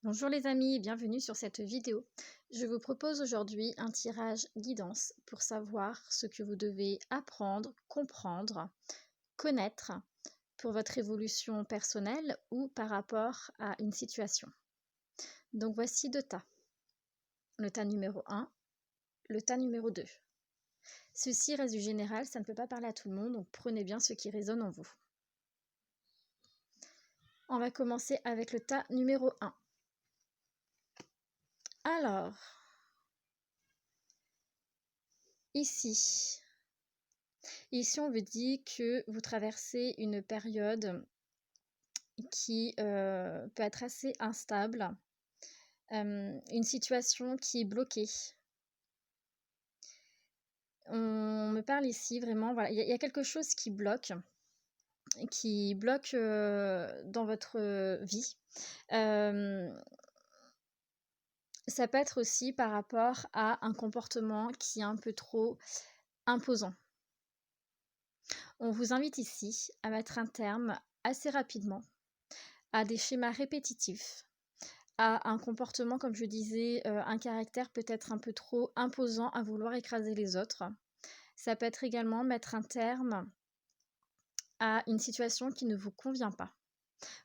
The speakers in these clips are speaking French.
Bonjour les amis, bienvenue sur cette vidéo. Je vous propose aujourd'hui un tirage guidance pour savoir ce que vous devez apprendre, comprendre, connaître pour votre évolution personnelle ou par rapport à une situation. Donc voici deux tas. Le tas numéro 1, le tas numéro 2. Ceci reste du général, ça ne peut pas parler à tout le monde, donc prenez bien ce qui résonne en vous. On va commencer avec le tas numéro 1. Alors, ici, on me dit que vous traversez une période qui peut être assez instable, une situation qui est bloquée. On me parle ici vraiment, voilà, il y a quelque chose qui bloque dans votre vie. Ça peut être aussi par rapport à un comportement qui est un peu trop imposant. On vous invite ici à mettre un terme assez rapidement à des schémas répétitifs, à un comportement, comme je disais, un caractère peut-être un peu trop imposant à vouloir écraser les autres. Ça peut être également mettre un terme à une situation qui ne vous convient pas.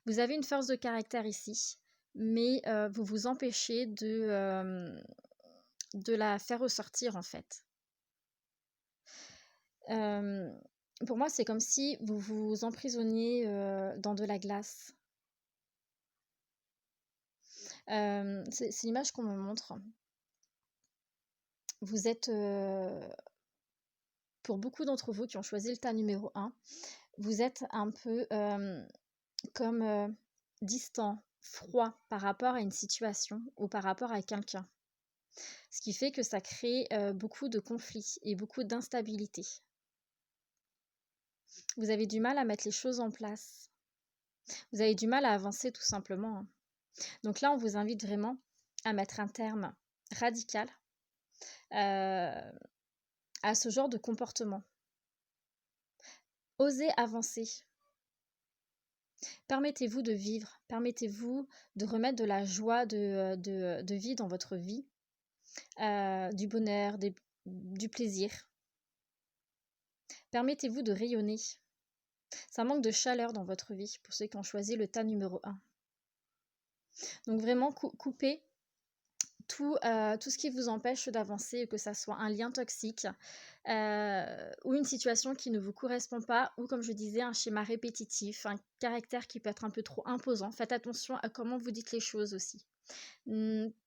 Vous avez une force de caractère ici, mais vous vous empêchez de la faire ressortir en fait. Pour moi, c'est comme si vous vous emprisonniez dans de la glace. C'est l'image qu'on me montre. Vous êtes, pour beaucoup d'entre vous qui ont choisi le tas numéro 1, vous êtes un peu comme distant, froid par rapport à une situation ou par rapport à quelqu'un. Ce qui fait que ça crée beaucoup de conflits et beaucoup d'instabilité. Vous avez du mal à mettre les choses en place. Vous avez du mal à avancer tout simplement. Donc là, on vous invite vraiment à mettre un terme radical à ce genre de comportement. Osez avancer. Permettez-vous de vivre, permettez-vous de remettre de la joie de vie dans votre vie, du bonheur, du plaisir. Permettez-vous de rayonner. Ça manque de chaleur dans votre vie pour ceux qui ont choisi le tas numéro 1. Donc vraiment, coupez tout ce qui vous empêche d'avancer, que ça soit un lien toxique ou une situation qui ne vous correspond pas, ou comme je disais, un schéma répétitif, un caractère qui peut être un peu trop imposant. Faites attention à comment vous dites les choses aussi.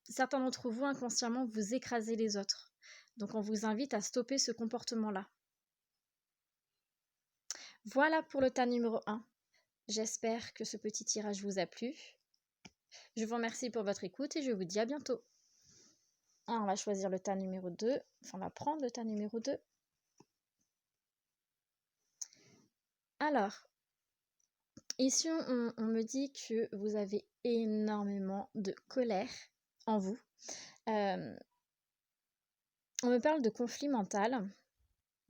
Certains d'entre vous, inconsciemment, vous écrasez les autres. Donc on vous invite à stopper ce comportement-là. Voilà pour le tas numéro 1. J'espère que ce petit tirage vous a plu. Je vous remercie pour votre écoute et je vous dis à bientôt. On va choisir le tas numéro 2. Enfin, on va prendre le tas numéro 2. Alors, ici, on me dit que vous avez énormément de colère en vous. On me parle de conflit mental,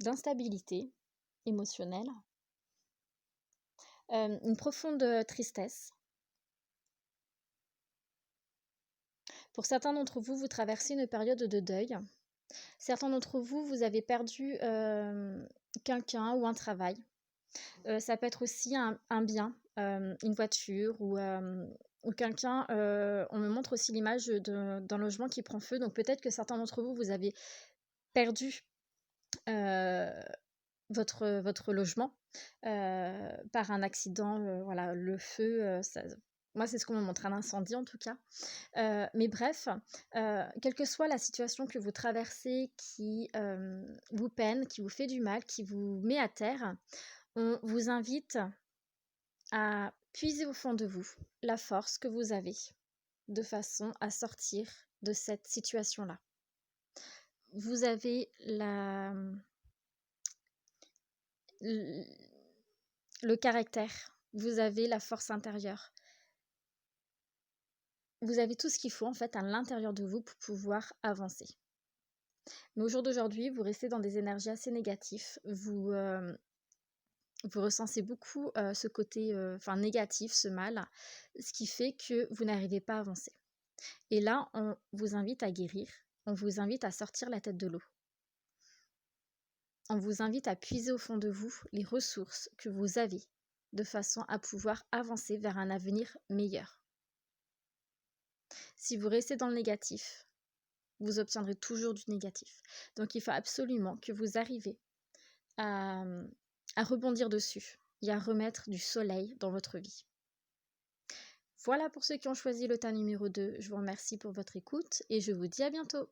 d'instabilité émotionnelle, une profonde tristesse. Pour certains d'entre vous, vous traversez une période de deuil. Certains d'entre vous, vous avez perdu quelqu'un ou un travail. Ça peut être aussi un bien, une voiture ou quelqu'un. On me montre aussi l'image d'un logement qui prend feu. Donc peut-être que certains d'entre vous, vous avez perdu votre logement par un accident. Voilà, le feu, moi c'est ce qu'on me montre, un incendie en tout cas. Mais bref, quelle que soit la situation que vous traversez qui vous peine, qui vous fait du mal, qui vous met à terre, on vous invite à puiser au fond de vous la force que vous avez de façon à sortir de cette situation-là. Vous avez le caractère, vous avez la force intérieure. Vous avez tout ce qu'il faut en fait à l'intérieur de vous pour pouvoir avancer. Mais au jour d'aujourd'hui, vous restez dans des énergies assez négatives. Vous recensez beaucoup ce côté négatif, ce mal, ce qui fait que vous n'arrivez pas à avancer. Et là, on vous invite à guérir, on vous invite à sortir la tête de l'eau. On vous invite à puiser au fond de vous les ressources que vous avez de façon à pouvoir avancer vers un avenir meilleur. Si vous restez dans le négatif, vous obtiendrez toujours du négatif. Donc il faut absolument que vous arriviez à rebondir dessus et à remettre du soleil dans votre vie. Voilà pour ceux qui ont choisi le tas numéro 2. Je vous remercie pour votre écoute et je vous dis à bientôt.